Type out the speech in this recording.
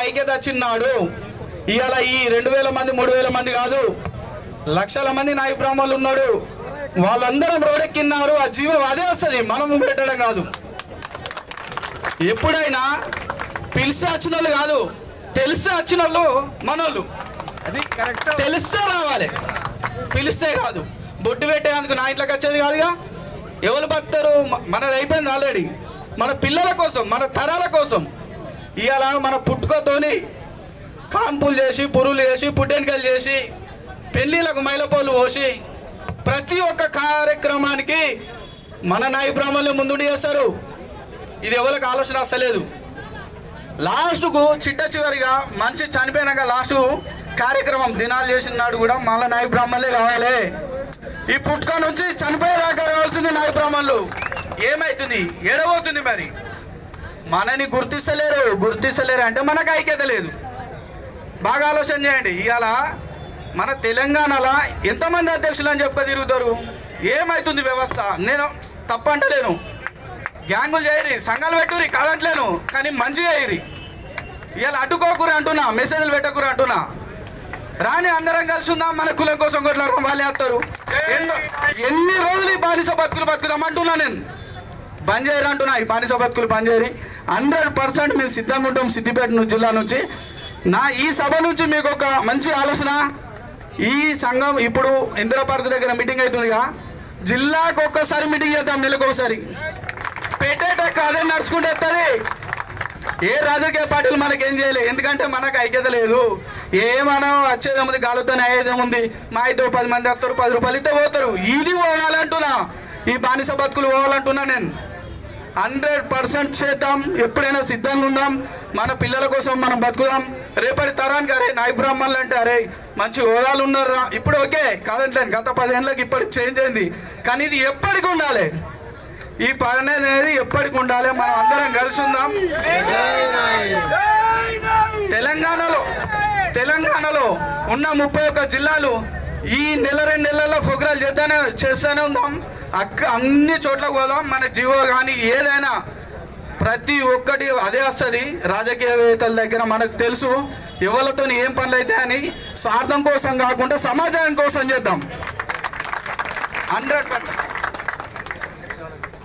ఐక్యత వచ్చినాడు. ఇవాళ ఈ 2000 మంది 3000 మంది కాదు, లక్షల మంది నాయ బ్రాహ్మణులు ఉన్నాడు. వాళ్ళందరం రోడెక్కిన్నారు. ఆ జీవం అదే వస్తుంది, మనము పెట్టడం కాదు. ఎప్పుడైనా పిలిస్తే వచ్చిన వాళ్ళు కాదు, తెలిస్తే వచ్చిన వాళ్ళు మనోళ్ళు. అది కరెక్ట్. తెలిస్తే రావాలి, పిలిస్తే కాదు. బొట్టు పెట్టేందుకు నా ఇంట్లోకి వచ్చేది కాదుగా. ఎవరు బతారు? మనది అయిపోయింది ఆల్రెడీ. మన పిల్లల కోసం, మన తరాల కోసం. ఇవాళ మన పుట్టుకతోని కాన్పులు చేసి, పురులు చేసి, పుట్టెనికలు చేసి, పెళ్ళిళ్ళకు మైలపోలు పోసి, ప్రతి ఒక్క కార్యక్రమానికి మన నాయ బ్రాహ్మణులు ముందుండి చేస్తారు. ఇది ఎవరికి ఆలోచన వస్తలేదు. లాస్ట్కు చిట్ట చివరిగా మనిషి చనిపోయినాక లాస్ట్ కార్యక్రమం దినాలు చేసిన నాడు కూడా మళ్ళీ నాయ బ్రాహ్మణులే కావాలి. ఈ పుట్టుక నుంచి చనిపోయేదాకా కావాల్సింది నాయ బ్రాహ్మణులు. ఏమవుతుంది? ఎడబోతుంది. మరి మనని గుర్తిస్తలేరు అంటే మనకు ఐక్యత లేదు. బాగా ఆలోచన చేయండి. ఇవాళ మన తెలంగాణలో ఎంతమంది అధ్యక్షులు అని చెప్ప తిరుగుతారు. ఏమవుతుంది వ్యవస్థ? నేను తప్పంటలేను, గ్యాంగులు చేయరి, సంఘాలు పెట్టురి కాదంటలేను, కానీ మంచిగా చేయరి. ఇవాళ అడ్డుకోకూరి అంటున్నా, మెసేజ్లు పెట్టకూరి అంటున్నా. రాని అందరం కలిసి ఉందాం, మన కులం కోసం కొట్లాడడం వాళ్ళే వస్తారు. ఎన్ని రోజులు ఈ బానిస బతుకులు బతుకుదామంటున్నా. నేను బంద్ చేయరు అంటున్నా. ఈ బానిస బతుకులు బంద్ చేయరి. 100% మేము సిద్ధంగా ఉంటాం. సిద్దిపేట జిల్లా నుంచి ఈ సభ నుంచి మీకు ఒక మంచి ఆలోచన. ఈ సంఘం ఇప్పుడు ఇందిరా పార్క్ దగ్గర మీటింగ్ అవుతుందిగా, జిల్లాకు ఒక్కసారి మీటింగ్ చేద్దాం, నెలకు ఒకసారి. పెట్టేటక్క అదే నడుచుకుంటే వస్తుంది. ఏ రాజకీయ పార్టీలు మనకేం చేయలేదు, ఎందుకంటే మనకు ఐక్యత లేదు. మనం వచ్చేదేముంది, గాలుతోనే అయ్యేదేముంది. మా అయితే 10 మంది వస్తారు, 10 రూపాయలు ఇస్తే పోతారు. ఇది పోవాలంటున్నా, ఈ బానిస బతుకులు పోవాలంటున్నా. నేను 100% చేద్దాం. ఎప్పుడైనా సిద్ధంగా ఉందాం. మన పిల్లల కోసం మనం బతుకుదాం. రేపటి తరానికి అరే నాయ బ్రాహ్మణులు అంటే అరే మంచి హోదాలు ఉన్నారా. ఇప్పుడు ఓకే కాదంటలేను, గత 10 ఏళ్ళకి ఇప్పటికి చేంజ్ అయింది. కానీ ఇది ఎప్పటికి ఉండాలి. ఈ పని అనేది ఎప్పటికి ఉండాలి. మనం అందరం కలిసి ఉందాం. తెలంగాణలో ఉన్న 31 జిల్లాలు ఈ నెల 2 నెలల్లో ప్రోగ్రాలు చేస్తూనే ఉందాం. అన్ని చోట్లకు పోదాం. మన జీవో కానీ ఏదైనా ప్రతి ఒక్కటి అదే వస్తుంది. రాజకీయవేత్తల దగ్గర మనకు తెలుసు ఎవరితో ఏం పనులు అయితే అని. స్వార్థం కోసం కాకుండా సమాజానికి కోసం చేద్దాం. 100%